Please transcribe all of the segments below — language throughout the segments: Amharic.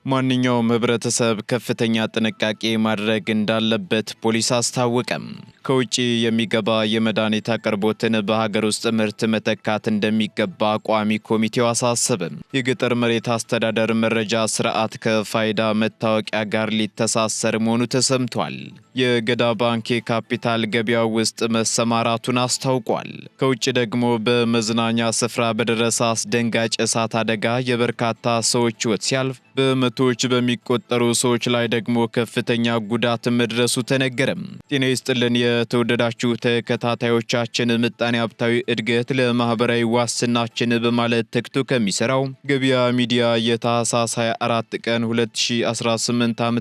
ማንኛውም ህብረተሰብ ከፍተኛ ጥንቃቄ ማድረግ እንዳለበት ፖሊስ አስታወቀም። ከውጪ የሚገባ የመድኃኒት አቅርቦትን በሀገር ውስጥ ምርት መተካት እንደሚገባ ቋሚ ኮሚቴው አሳሰበም። የገጠር መሬት አስተዳደር መረጃ ስርዓት ከፋይዳ መታወቂያ ጋር ሊተሳሰር መሆኑ ተሰምቷል። የገዳ ባንክ የካፒታል ገበያው ውስጥ መሰማራቱን አስታውቋል። ከውጭ ደግሞ በመዝናኛ ስፍራ በደረሰ አስደንጋጭ እሳት አደጋ የበርካታ ሰዎች ህይወት ሲያልፍ በመቶዎች በሚቆጠሩ ሰዎች ላይ ደግሞ ከፍተኛ ጉዳት መድረሱ ተነገረም። ጤና ይስጥልን የተወደዳችሁ ተከታታዮቻችን፣ ምጣኔ ሀብታዊ እድገት ለማህበራዊ ዋስትናችን በማለት ተግቶ ከሚሰራው ገበያ ሚዲያ የታህሳስ 24 ቀን 2018 ዓ.ም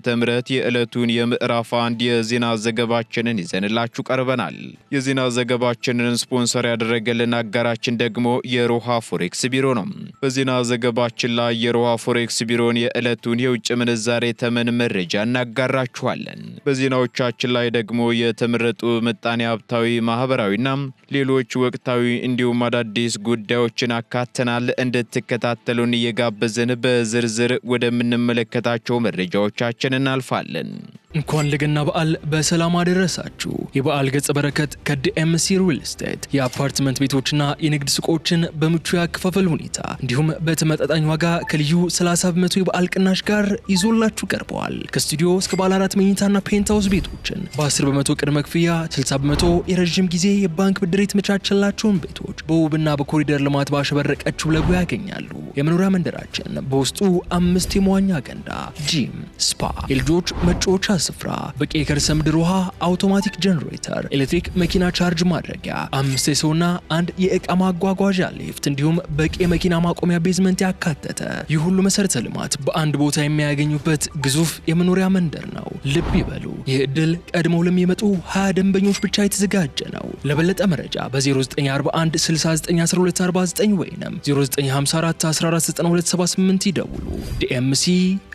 የዕለቱን የምዕራፍ 1 የዜና ዘገባችንን ይዘንላችሁ ቀርበናል። የዜና ዘገባችንን ስፖንሰር ያደረገልን አጋራችን ደግሞ የሮሃ ፎሬክስ ቢሮ ነው። በዜና ዘገባችን ላይ የሮሃ ፎሬክስ ቢሮን የዕለቱን የውጭ ምንዛሬ ተመን መረጃ እናጋራችኋለን። በዜናዎቻችን ላይ ደግሞ የተመረጡ ምጣኔ ሀብታዊ፣ ማህበራዊና ሌሎች ወቅታዊ እንዲሁም አዳዲስ ጉዳዮችን አካተናል። እንድትከታተሉን እየጋበዝን በዝርዝር ወደምንመለከታቸው መረጃዎቻችን እናልፋለን። እንኳን ለገና በዓል በሰላም አደረሳችሁ። የበዓል ገጸ በረከት ከዲኤምሲ ሪል ስቴት የአፓርትመንት ቤቶችና የንግድ ሱቆችን በምቹ ያከፋፈል ሁኔታ እንዲሁም በተመጣጣኝ ዋጋ ከልዩ 30% የበዓል ቅናሽ ጋር ይዞላችሁ ቀርበዋል። ከስቱዲዮ እስከ ባለ 4 መኝታና ፔንታውስ ቤቶችን በ10% ቅድመ ክፍያ፣ 60% የረዥም ጊዜ የባንክ ብድር የተመቻቸላቸውን ቤቶች በውብና በኮሪደር ልማት ባሸበረቀችው ለቡ ያገኛሉ። የመኖሪያ መንደራችን በውስጡ 5 የመዋኛ ገንዳ፣ ጂም፣ ስፓ፣ የልጆች መጫወቻ ስፍራ፣ በቂ የከርሰ ምድር ውሃ፣ አውቶማቲክ ጀነሬተር፣ ኤሌክትሪክ መኪና ቻርጅ ማድረጊያ፣ 5 የሰውና 1 የእቃ ማጓጓዣ ሊፍት እንዲሁም በቂ የመኪና ማቆሚያ ቤዝመንት ያካተተ ይህ ሁሉ መሰረተ ልማት በአንድ ቦታ የሚያገኙበት ግዙፍ የመኖሪያ መንደር ነው። ልብ ይበሉ፣ ይህ ዕድል ቀድመው ለሚመጡ 20 ደንበኞች ብቻ የተዘጋጀ ነው። ለበለጠ መረጃ በ0941 691249 ወይም 0954 149278 ይደውሉ። ዲኤምሲ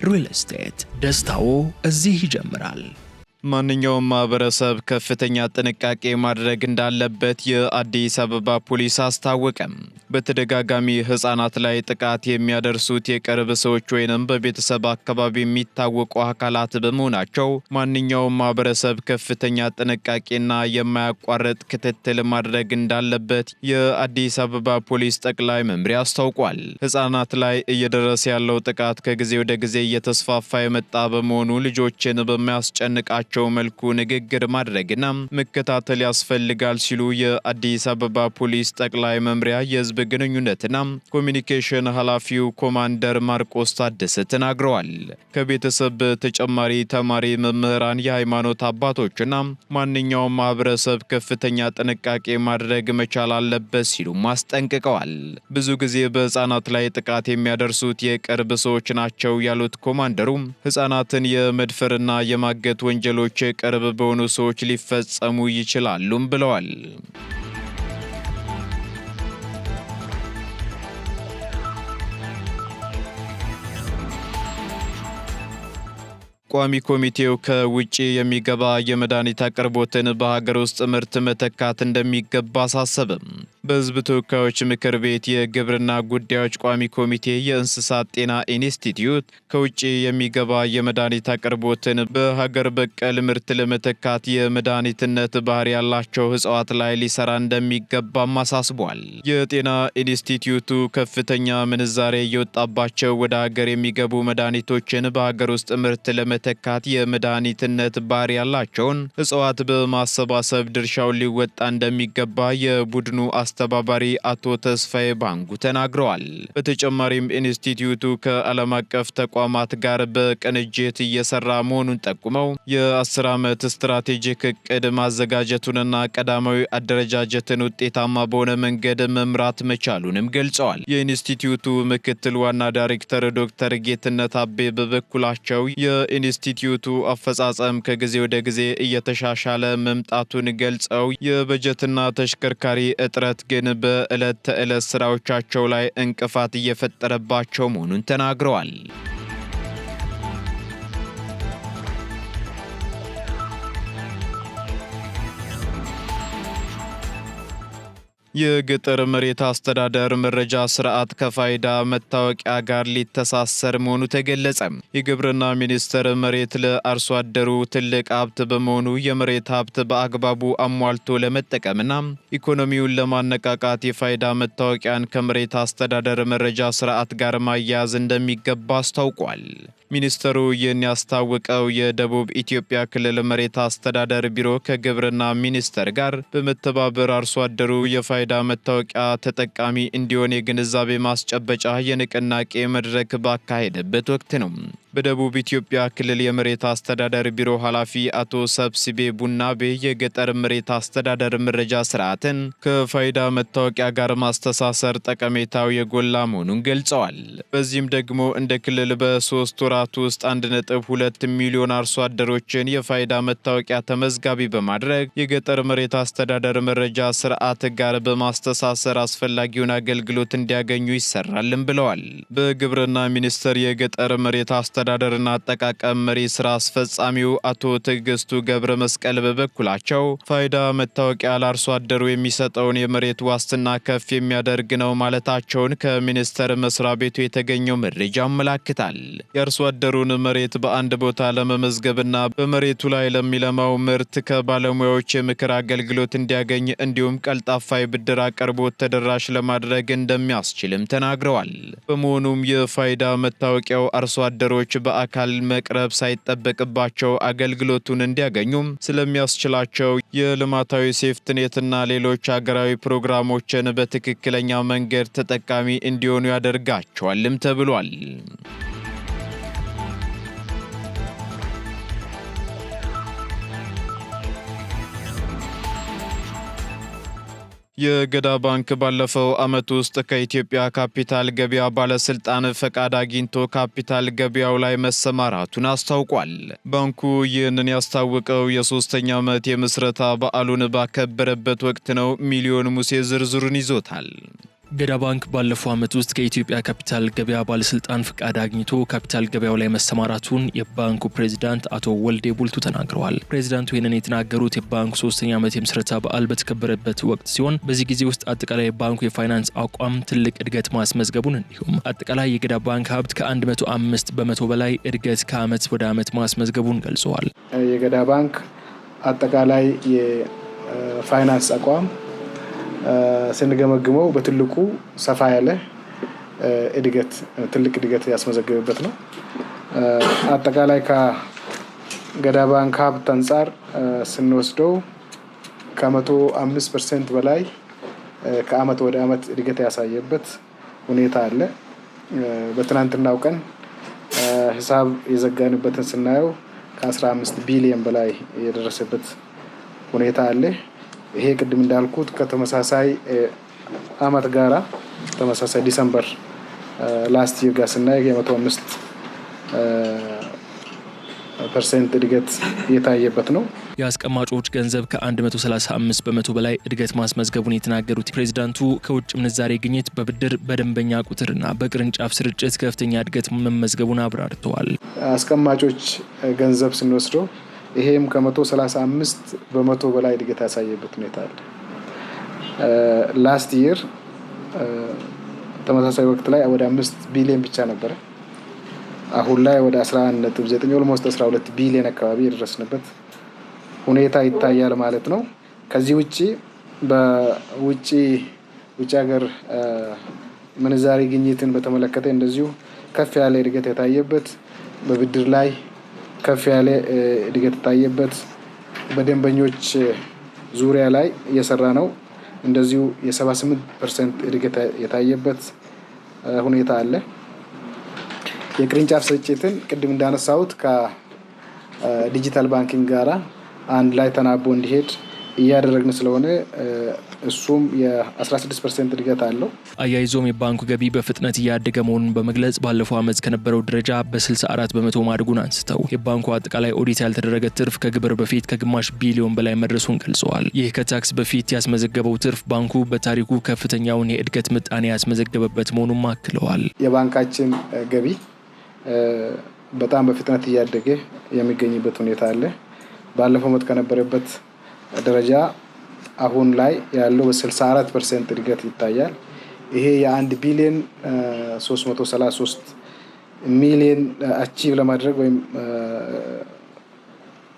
ሪል ስቴት፣ ደስታው እዚህ ይጀምራል። ማንኛውም ማህበረሰብ ከፍተኛ ጥንቃቄ ማድረግ እንዳለበት የአዲስ አበባ ፖሊስ አስታወቀም። በተደጋጋሚ ህፃናት ላይ ጥቃት የሚያደርሱት የቅርብ ሰዎች ወይንም በቤተሰብ አካባቢ የሚታወቁ አካላት በመሆናቸው ማንኛውም ማህበረሰብ ከፍተኛ ጥንቃቄና የማያቋርጥ ክትትል ማድረግ እንዳለበት የአዲስ አበባ ፖሊስ ጠቅላይ መምሪያ አስታውቋል። ህፃናት ላይ እየደረሰ ያለው ጥቃት ከጊዜ ወደ ጊዜ እየተስፋፋ የመጣ በመሆኑ ልጆችን በሚያስጨንቃቸው መልኩ ንግግር ማድረግና መከታተል ያስፈልጋል ሲሉ የአዲስ አበባ ፖሊስ ጠቅላይ መምሪያ የህዝብ ግንኙነትና ኮሚኒኬሽን ኃላፊው ኮማንደር ማርቆስ ታደሰ ተናግረዋል። ከቤተሰብ በተጨማሪ ተማሪ፣ መምህራን፣ የሃይማኖት አባቶችና ማንኛውም ማህበረሰብ ከፍተኛ ጥንቃቄ ማድረግ መቻል አለበት ሲሉ አስጠንቅቀዋል። ብዙ ጊዜ በህፃናት ላይ ጥቃት የሚያደርሱት የቅርብ ሰዎች ናቸው ያሉት ኮማንደሩ ህፃናትን የመድፈርና የማገት ወንጀሎች ቅርብ በሆኑ ሰዎች ሊፈጸሙ ይችላሉም ብለዋል። ቋሚ ኮሚቴው ከውጪ የሚገባ የመድኃኒት አቅርቦትን በሀገር ውስጥ ምርት መተካት እንደሚገባ አሳሰበም። በህዝብ ተወካዮች ምክር ቤት የግብርና ጉዳዮች ቋሚ ኮሚቴ የእንስሳት ጤና ኢንስቲትዩት ከውጪ የሚገባ የመድኃኒት አቅርቦትን በሀገር በቀል ምርት ለመተካት የመድኃኒትነት ባህሪ ያላቸው እጽዋት ላይ ሊሰራ እንደሚገባም አሳስቧል። የጤና ኢንስቲትዩቱ ከፍተኛ ምንዛሬ እየወጣባቸው ወደ ሀገር የሚገቡ መድኃኒቶችን በሀገር ውስጥ ምርት ለመተካት የመድኃኒትነት ባህሪ ያላቸውን እጽዋት በማሰባሰብ ድርሻውን ሊወጣ እንደሚገባ የቡድኑ አስተባባሪ አቶ ተስፋዬ ባንጉ ተናግረዋል። በተጨማሪም ኢንስቲትዩቱ ከዓለም አቀፍ ተቋማት ጋር በቅንጅት እየሰራ መሆኑን ጠቁመው የ10 ዓመት ስትራቴጂክ እቅድ ማዘጋጀቱንና ቀዳማዊ አደረጃጀትን ውጤታማ በሆነ መንገድ መምራት መቻሉንም ገልጸዋል። የኢንስቲትዩቱ ምክትል ዋና ዳይሬክተር ዶክተር ጌትነት አቤ በበኩላቸው የኢንስቲትዩቱ አፈጻጸም ከጊዜ ወደ ጊዜ እየተሻሻለ መምጣቱን ገልጸው የበጀትና ተሽከርካሪ እጥረት ግን በዕለት ተዕለት ስራዎቻቸው ላይ እንቅፋት እየፈጠረባቸው መሆኑን ተናግረዋል። የገጠር መሬት አስተዳደር መረጃ ስርዓት ከፋይዳ መታወቂያ ጋር ሊተሳሰር መሆኑ ተገለጸ። የግብርና ሚኒስቴር መሬት ለአርሶ አደሩ ትልቅ ሀብት በመሆኑ የመሬት ሀብት በአግባቡ አሟልቶ ለመጠቀምና ኢኮኖሚውን ለማነቃቃት የፋይዳ መታወቂያን ከመሬት አስተዳደር መረጃ ስርዓት ጋር ማያያዝ እንደሚገባ አስታውቋል። ሚኒስትሩ ይህን ያስታወቀው የደቡብ ኢትዮጵያ ክልል መሬት አስተዳደር ቢሮ ከግብርና ሚኒስቴር ጋር በመተባበር አርሶ አደሩ የፋይዳ መታወቂያ ተጠቃሚ እንዲሆን የግንዛቤ ማስጨበጫ የንቅናቄ መድረክ ባካሄደበት ወቅት ነው። በደቡብ ኢትዮጵያ ክልል የመሬት አስተዳደር ቢሮ ኃላፊ አቶ ሰብስቤ ቡናቤ የገጠር መሬት አስተዳደር መረጃ ስርዓትን ከፋይዳ መታወቂያ ጋር ማስተሳሰር ጠቀሜታው የጎላ መሆኑን ገልጸዋል። በዚህም ደግሞ እንደ ክልል በ3 ወራት ውስጥ 1.2 ሚሊዮን አርሶ አደሮችን የፋይዳ መታወቂያ ተመዝጋቢ በማድረግ የገጠር መሬት አስተዳደር መረጃ ስርዓት ጋር በማስተሳሰር አስፈላጊውን አገልግሎት እንዲያገኙ ይሰራልን ብለዋል። በግብርና ሚኒስቴር የገጠር መሬት አስተዳደርና አጠቃቀም መሪ ስራ አስፈጻሚው አቶ ትዕግስቱ ገብረ መስቀል በበኩላቸው ፋይዳ መታወቂያ ለአርሶ አደሩ የሚሰጠውን የመሬት ዋስትና ከፍ የሚያደርግ ነው ማለታቸውን ከሚኒስቴር መስሪያ ቤቱ የተገኘው መረጃ ያመላክታል። የአርሶ አደሩን መሬት በአንድ ቦታ ለመመዝገብና በመሬቱ ላይ ለሚለማው ምርት ከባለሙያዎች የምክር አገልግሎት እንዲያገኝ እንዲሁም ቀልጣፋ የብድር አቅርቦት ተደራሽ ለማድረግ እንደሚያስችልም ተናግረዋል። በመሆኑም የፋይዳ መታወቂያው አርሶ አደሮች በአካል መቅረብ ሳይጠበቅባቸው አገልግሎቱን እንዲያገኙም ስለሚያስችላቸው የልማታዊ ሴፍትኔትና ሌሎች ሀገራዊ ፕሮግራሞችን በትክክለኛ መንገድ ተጠቃሚ እንዲሆኑ ያደርጋቸዋልም ተብሏል። የገዳ ባንክ ባለፈው ዓመት ውስጥ ከኢትዮጵያ ካፒታል ገበያ ባለስልጣን ፈቃድ አግኝቶ ካፒታል ገበያው ላይ መሰማራቱን አስታውቋል። ባንኩ ይህንን ያስታወቀው የ3ኛ ዓመት የምስረታ በዓሉን ባከበረበት ወቅት ነው። ሚሊዮን ሙሴ ዝርዝሩን ይዞታል። ገዳ ባንክ ባለፈው ዓመት ውስጥ ከኢትዮጵያ ካፒታል ገበያ ባለስልጣን ፍቃድ አግኝቶ ካፒታል ገበያው ላይ መሰማራቱን የባንኩ ፕሬዝዳንት አቶ ወልዴ ቡልቱ ተናግረዋል። ፕሬዝዳንቱ ይህንን የተናገሩት የባንኩ 3ኛ ዓመት የምስረታ በዓል በተከበረበት ወቅት ሲሆን በዚህ ጊዜ ውስጥ አጠቃላይ የባንኩ የፋይናንስ አቋም ትልቅ እድገት ማስመዝገቡን እንዲሁም አጠቃላይ የገዳ ባንክ ሀብት ከ105 በመቶ በላይ እድገት ከዓመት ወደ ዓመት ማስመዝገቡን ገልጸዋል። የገዳ ባንክ አጠቃላይ የፋይናንስ አቋም ስንገመግመው በትልቁ ሰፋ ያለ ትልቅ እድገት ያስመዘገበበት ነው። አጠቃላይ ከገዳ ባንክ ሀብት አንጻር ስንወስደው ከ105% በላይ ከዓመት ወደ ዓመት እድገት ያሳየበት ሁኔታ አለ። በትናንትናው ቀን ሂሳብ የዘጋንበትን ስናየው ከ15 ቢሊዮን በላይ የደረሰበት ሁኔታ አለ። ይሄ ቅድም እንዳልኩት ከተመሳሳይ አመት ጋራ ተመሳሳይ ዲሰምበር ላስት ይር ጋር ስናይ የ105% እድገት የታየበት ነው። የአስቀማጮች ገንዘብ ከ135 በመቶ በላይ እድገት ማስመዝገቡን የተናገሩት ፕሬዝዳንቱ ከውጭ ምንዛሬ ግኝት፣ በብድር፣ በደንበኛ ቁጥርና በቅርንጫፍ ስርጭት ከፍተኛ እድገት መመዝገቡን አብራርተዋል። አስቀማጮች ገንዘብ ስንወስደው ይሄም ከ135 በመቶ በላይ እድገት ያሳየበት ሁኔታ አለ። ላስት ይር ተመሳሳይ ወቅት ላይ ወደ 5 ቢሊዮን ብቻ ነበረ። አሁን ላይ ወደ 11.9 ኦልሞስት 12 ቢሊዮን አካባቢ የደረስንበት ሁኔታ ይታያል ማለት ነው። ከዚህ ውጪ በውጪ ሀገር ምንዛሪ ግኝትን በተመለከተ እንደዚሁ ከፍ ያለ እድገት የታየበት፣ በብድር ላይ ከፍ ያለ እድገት የታየበት፣ በደንበኞች ዙሪያ ላይ እየሰራ ነው እንደዚሁ የ78% እድገት የታየበት ሁኔታ አለ። የቅርንጫፍ ስርጭትን ቅድም እንዳነሳሁት ከዲጂታል ባንኪንግ ጋራ አንድ ላይ ተናቦ እንዲሄድ እያደረግን ስለሆነ እሱም የ16% እድገት አለው። አያይዞም የባንኩ ገቢ በፍጥነት እያደገ መሆኑን በመግለጽ ባለፈው ዓመት ከነበረው ደረጃ በ64 በመቶ ማድጉን አንስተው የባንኩ አጠቃላይ ኦዲት ያልተደረገ ትርፍ ከግብር በፊት ከግማሽ ቢሊዮን በላይ መድረሱን ገልጸዋል። ይህ ከታክስ በፊት ያስመዘገበው ትርፍ ባንኩ በታሪኩ ከፍተኛውን የእድገት ምጣኔ ያስመዘገበበት መሆኑን አክለዋል። የባንካችን ገቢ በጣም በፍጥነት እያደገ የሚገኝበት ሁኔታ አለ። ባለፈው ዓመት ከነበረበት ደረጃ አሁን ላይ ያለው በ64% እድገት ይታያል። ይሄ የ1 ቢሊዮን 333 ሚሊዮን አቺቭ ለማድረግ ወይም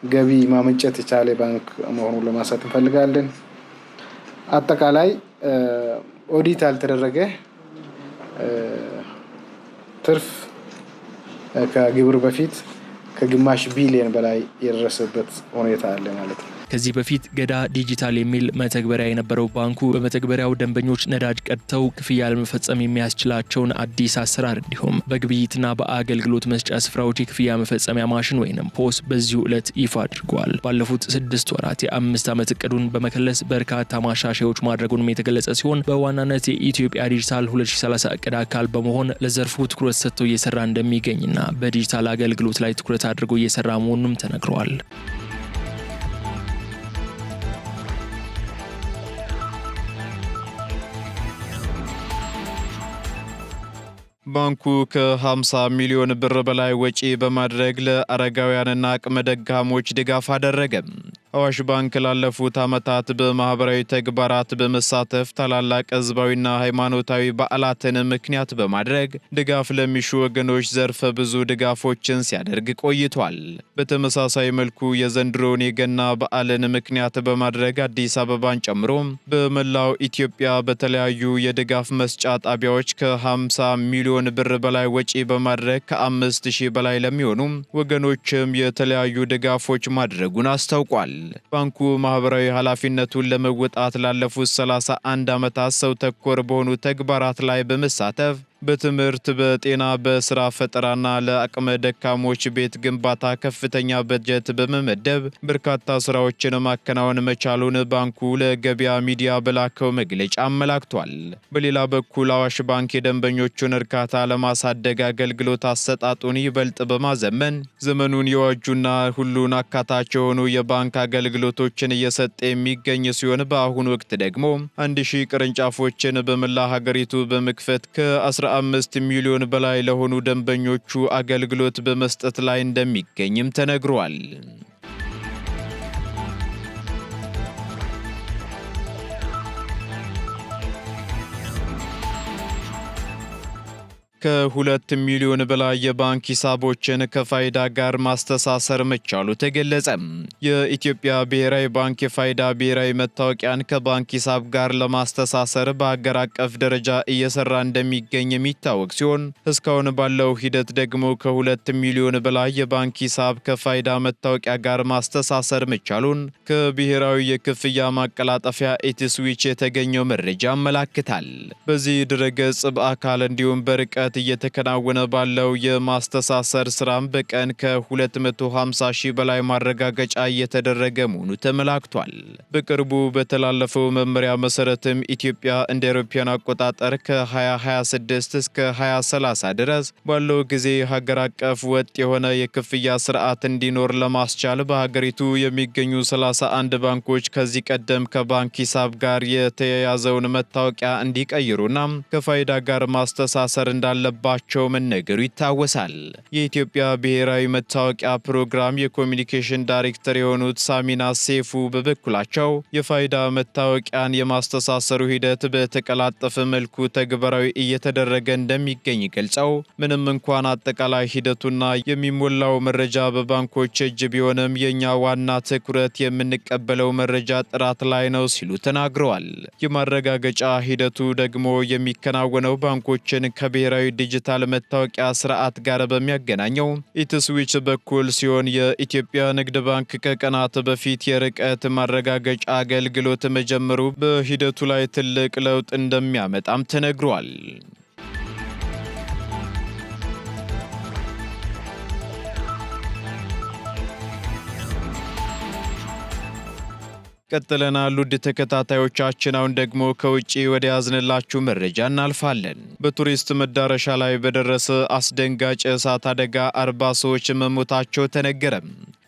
ገቢ ማመንጨት የቻለ ባንክ መሆኑን ለማሳየት እንፈልጋለን። አጠቃላይ ኦዲት ያልተደረገ ትርፍ ከግብር በፊት ከግማሽ ቢሊዮን በላይ የደረሰበት ሁኔታ አለ ማለት ነው። ከዚህ በፊት ገዳ ዲጂታል የሚል መተግበሪያ የነበረው ባንኩ በመተግበሪያው ደንበኞች ነዳጅ ቀድተው ክፍያ ለመፈጸም የሚያስችላቸውን አዲስ አሰራር እንዲሁም በግብይትና በአገልግሎት መስጫ ስፍራዎች የክፍያ መፈጸሚያ ማሽን ወይንም ፖስ በዚሁ ዕለት ይፋ አድርጓል። ባለፉት 6 ወራት የ5 ዓመት እቅዱን በመከለስ በርካታ ማሻሻያዎች ማድረጉንም የተገለጸ ሲሆን በዋናነት የኢትዮጵያ ዲጂታል 2030 እቅድ አካል በመሆን ለዘርፉ ትኩረት ሰጥቶ እየሰራ እንደሚገኝና በዲጂታል አገልግሎት ላይ ትኩረት አድርጎ እየሰራ መሆኑንም ተነግሯል። ባንኩ ከ50 ሚሊዮን ብር በላይ ወጪ በማድረግ ለአረጋውያንና አቅመ ደካሞች ድጋፍ አደረገ። አዋሽ ባንክ ላለፉት ዓመታት በማህበራዊ ተግባራት በመሳተፍ ታላላቅ ህዝባዊና ሃይማኖታዊ በዓላትን ምክንያት በማድረግ ድጋፍ ለሚሹ ወገኖች ዘርፈ ብዙ ድጋፎችን ሲያደርግ ቆይቷል። በተመሳሳይ መልኩ የዘንድሮውን የገና በዓልን ምክንያት በማድረግ አዲስ አበባን ጨምሮ በመላው ኢትዮጵያ በተለያዩ የድጋፍ መስጫ ጣቢያዎች ከ50 ሚሊዮን ብር በላይ ወጪ በማድረግ ከ5000 በላይ ለሚሆኑ ወገኖችም የተለያዩ ድጋፎች ማድረጉን አስታውቋል። ባንኩ ማህበራዊ ኃላፊነቱን ለመወጣት ላለፉት 31 ዓመታት ሰው ተኮር በሆኑ ተግባራት ላይ በመሳተፍ በትምህርት፣ በጤና፣ በስራ ፈጠራና ለአቅመ ደካሞች ቤት ግንባታ ከፍተኛ በጀት በመመደብ በርካታ ስራዎችን ማከናወን መቻሉን ባንኩ ለገበያ ሚዲያ በላከው መግለጫ አመላክቷል። በሌላ በኩል አዋሽ ባንክ የደንበኞቹን እርካታ ለማሳደግ አገልግሎት አሰጣጡን ይበልጥ በማዘመን ዘመኑን የዋጁና ሁሉን አካታች የሆኑ የባንክ አገልግሎቶችን እየሰጠ የሚገኝ ሲሆን በአሁኑ ወቅት ደግሞ 1000 ቅርንጫፎችን በመላ ሀገሪቱ በመክፈት ከ15 ሚሊዮን በላይ ለሆኑ ደንበኞቹ አገልግሎት በመስጠት ላይ እንደሚገኝም ተነግሯል። ከ2 ሚሊዮን በላይ የባንክ ሂሳቦችን ከፋይዳ ጋር ማስተሳሰር መቻሉ ተገለጸ። የኢትዮጵያ ብሔራዊ ባንክ የፋይዳ ብሔራዊ መታወቂያን ከባንክ ሂሳብ ጋር ለማስተሳሰር በአገር አቀፍ ደረጃ እየሰራ እንደሚገኝ የሚታወቅ ሲሆን እስካሁን ባለው ሂደት ደግሞ ከ2 ሚሊዮን በላይ የባንክ ሂሳብ ከፋይዳ መታወቂያ ጋር ማስተሳሰር መቻሉን ከብሔራዊ የክፍያ ማቀላጠፊያ ኢትስዊች የተገኘው መረጃ ያመላክታል። በዚህ ድረገጽ በአካል እንዲሁም በርቀት እየተከናወነ ባለው የማስተሳሰር ስራም በቀን ከ250 ሺህ በላይ ማረጋገጫ እየተደረገ መሆኑ ተመላክቷል። በቅርቡ በተላለፈው መመሪያ መሰረትም ኢትዮጵያ እንደ አውሮፓውያን አቆጣጠር ከ2026 እስከ 2030 ድረስ ባለው ጊዜ ሀገር አቀፍ ወጥ የሆነ የክፍያ ስርዓት እንዲኖር ለማስቻል በሀገሪቱ የሚገኙ 31 ባንኮች ከዚህ ቀደም ከባንክ ሂሳብ ጋር የተያያዘውን መታወቂያ እንዲቀይሩና ከፋይዳ ጋር ማስተሳሰር እንዳለባቸው መነገሩ ይታወሳል። የኢትዮጵያ ብሔራዊ መታወቂያ ፕሮግራም የኮሚኒኬሽን ዳይሬክተር የሆኑት ሳሚና ሴፉ በበኩላቸው የፋይዳ መታወቂያን የማስተሳሰሩ ሂደት በተቀላጠፈ መልኩ ተግባራዊ እየተደረገ እንደሚገኝ ገልጸው ምንም እንኳን አጠቃላይ ሂደቱና የሚሞላው መረጃ በባንኮች እጅ ቢሆንም የኛ ዋና ትኩረት የምንቀበለው መረጃ ጥራት ላይ ነው ሲሉ ተናግረዋል። የማረጋገጫ ሂደቱ ደግሞ የሚከናወነው ባንኮችን ከብሔራዊ ዲጂታል መታወቂያ ስርዓት ጋር በሚያገናኘው ኢትስዊች በኩል ሲሆን የኢትዮጵያ ንግድ ባንክ ከቀናት በፊት የርቀት ማረጋገጫ አገልግሎት መጀመሩ በሂደቱ ላይ ትልቅ ለውጥ እንደሚያመጣም ተነግሯል። ቀጥለናል። ውድ ተከታታዮቻችን አሁን ደግሞ ከውጪ ወደ ያዝንላችሁ መረጃ እናልፋለን። በቱሪስት መዳረሻ ላይ በደረሰ አስደንጋጭ እሳት አደጋ 40 ሰዎች መሞታቸው ተነገረ።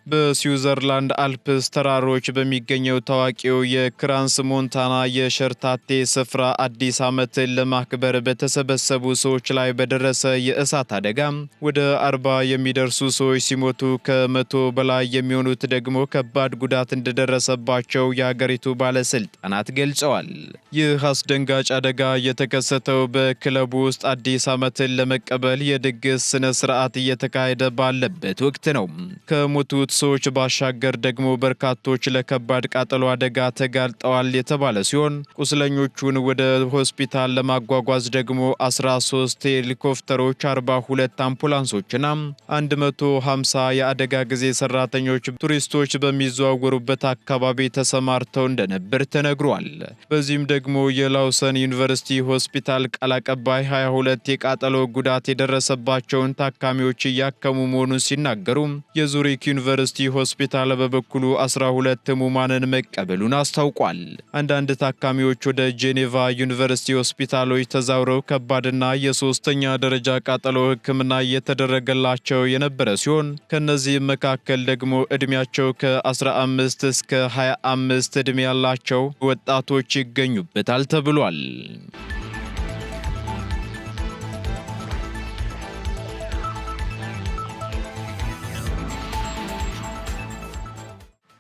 በስዊዘርላንድ አልፕስ ተራሮች በሚገኘው ታዋቂው የክራንስ ሞንታና የሸርታቴ ስፍራ አዲስ ዓመትን ለማክበር በተሰበሰቡ ሰዎች ላይ በደረሰ የእሳት አደጋ ወደ 40 የሚደርሱ ሰዎች ሲሞቱ ከ100 በላይ የሚሆኑት ደግሞ ከባድ ጉዳት እንደደረሰባቸው የሀገሪቱ ባለስልጣናት ገልጸዋል። ይህ አስደንጋጭ አደጋ የተከሰተው በክለቡ ውስጥ አዲስ ዓመትን ለመቀበል የድግስ ስነ ስርዓት እየተካሄደ ባለበት ወቅት ነው። ከሞቱት ሰዎች ባሻገር ደግሞ በርካቶች ለከባድ ቃጠሎ አደጋ ተጋልጠዋል የተባለ ሲሆን ቁስለኞቹን ወደ ሆስፒታል ለማጓጓዝ ደግሞ 13 ሄሊኮፕተሮች፣ 42 አምቡላንሶችና 150 የአደጋ ጊዜ ሰራተኞች ቱሪስቶች በሚዘዋወሩበት አካባቢ ተሰማርተው እንደነበር ተነግሯል። በዚህም ደግሞ የላውሰን ዩኒቨርሲቲ ሆስፒታል ቃል አቀባይ 22 የቃጠሎ ጉዳት የደረሰባቸውን ታካሚዎች እያከሙ መሆኑን ሲናገሩ የዙሪክ ዩኒቨርሲቲ ሆስፒታል በበኩሉ 12 ህሙማንን መቀበሉን አስታውቋል። አንዳንድ ታካሚዎች ወደ ጄኔቫ ዩኒቨርሲቲ ሆስፒታሎች ተዛውረው ከባድና የሶስተኛ ደረጃ ቃጠሎ ሕክምና እየተደረገላቸው የነበረ ሲሆን ከነዚህም መካከል ደግሞ እድሜያቸው ከ15 እስከ 25 እድሜ ያላቸው ወጣቶች ይገኙበታል ተብሏል።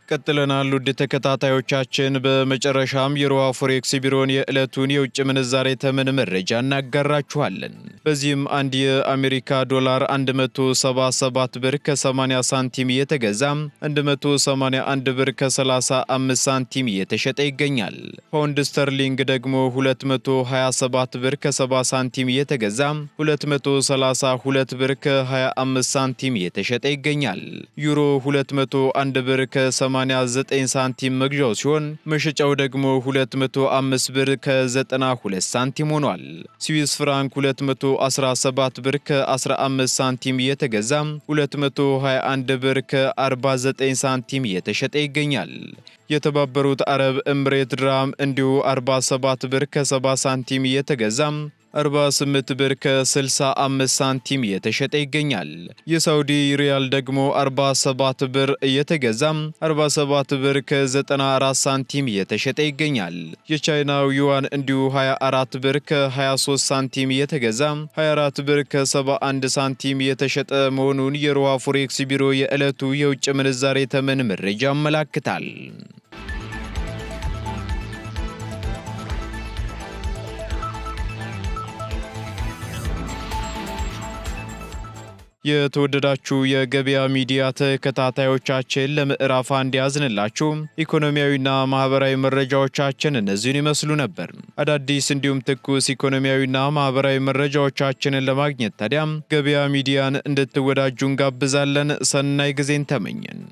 ቀጥለናል ውድ ተከታታዮቻችን። በመጨረሻም የሮሃ ፎሬክስ ቢሮን የዕለቱን የውጭ ምንዛሬ ተመን መረጃ እናጋራችኋለን። በዚህም አንድ የአሜሪካ ዶላር 177 ብር ከ80 ሳንቲም እየተገዛ 181 ብር ከ35 ሳንቲም እየተሸጠ ይገኛል። ፓውንድ ስተርሊንግ ደግሞ 227 ብር ከ70 ሳንቲም እየተገዛ 232 ብር ከ25 ሳንቲም እየተሸጠ ይገኛል። ዩሮ 201 ብር ከ89 ሳንቲም መግዣው ሲሆን መሸጫው ደግሞ 205 ብር ከ92 ሳንቲም ሆኗል። ስዊስ ፍራንክ 217 ብር ከ15 ሳንቲም እየተገዛ 221 ብር ከ49 ሳንቲም እየተሸጠ ይገኛል። የተባበሩት አረብ ኤምሬት ድራም እንዲሁ 47 ብር ከ70 ሳንቲም እየተገዛ 48 ብር ከ65 ሳንቲም እየተሸጠ ይገኛል። የሳውዲ ሪያል ደግሞ 47 ብር እየተገዛ 47 ብር ከ94 ሳንቲም እየተሸጠ ይገኛል። የቻይናው ዩዋን እንዲሁ 24 ብር ከ23 ሳንቲም እየተገዛ 24 ብር ከ71 ሳንቲም እየተሸጠ መሆኑን የሮሃ ፎሬክስ ቢሮ የዕለቱ የውጭ ምንዛሬ ተመን መረጃ ያመላክታል። የተወደዳችሁ የገበያ ሚዲያ ተከታታዮቻችን ለምዕራፍ አንድ ያዝንላችሁ ኢኮኖሚያዊና ማህበራዊ መረጃዎቻችን እነዚህን ይመስሉ ነበር። አዳዲስ እንዲሁም ትኩስ ኢኮኖሚያዊና ማህበራዊ መረጃዎቻችንን ለማግኘት ታዲያም ገበያ ሚዲያን እንድትወዳጁ እንጋብዛለን። ሰናይ ጊዜን ተመኘን።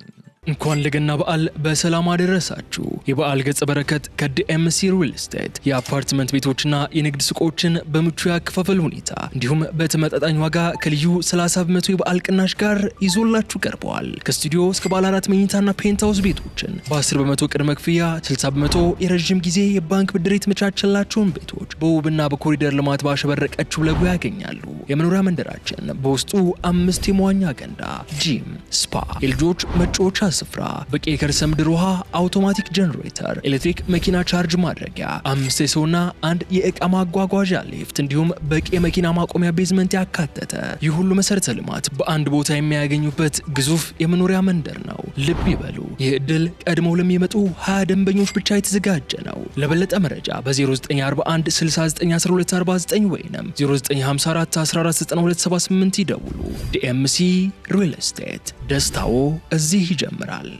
እንኳን ለገና በዓል በሰላም አደረሳችሁ። የበዓል ገጸ በረከት ከዲኤምሲ ሪል ስቴት የአፓርትመንት ቤቶችና የንግድ ሱቆችን በምቹ ያከፋፈል ሁኔታ እንዲሁም በተመጣጣኝ ዋጋ ከልዩ 30% የበዓል ቅናሽ ጋር ይዞላችሁ ቀርበዋል። ከስቱዲዮ እስከ ባለ 4 መኝታና ፔንትሃውስ ቤቶችን በ10% ቅድመ ክፍያ፣ 60% የረዥም ጊዜ የባንክ ብድር የተመቻቸላቸውን ቤቶች በውብና በኮሪደር ልማት ባሸበረቀችው ለቡ ያገኛሉ። የመኖሪያ መንደራችን በውስጡ 5 የመዋኛ ገንዳ፣ ጂም፣ ስፓ፣ የልጆች መጫወቻ ስፍራ፣ በቂ የከርሰ ምድር ውሃ፣ አውቶማቲክ ጀነሬተር፣ ኤሌክትሪክ መኪና ቻርጅ ማድረጊያ፣ 5 የሰውና 1 የእቃ ማጓጓዣ ሊፍት እንዲሁም በቂ የመኪና ማቆሚያ ቤዝመንት ያካተተ ይህ ሁሉ መሰረተ ልማት በአንድ ቦታ የሚያገኙበት ግዙፍ የመኖሪያ መንደር ነው። ልብ ይበሉ፣ ይህ ዕድል ቀድመው ለሚመጡ 20 ደንበኞች ብቻ የተዘጋጀ ነው። ለበለጠ መረጃ በ0941 691249 ወይም 0954 149278 ይደውሉ። ዲኤምሲ ሪል ስቴት፣ ደስታው እዚህ ይጀምራል።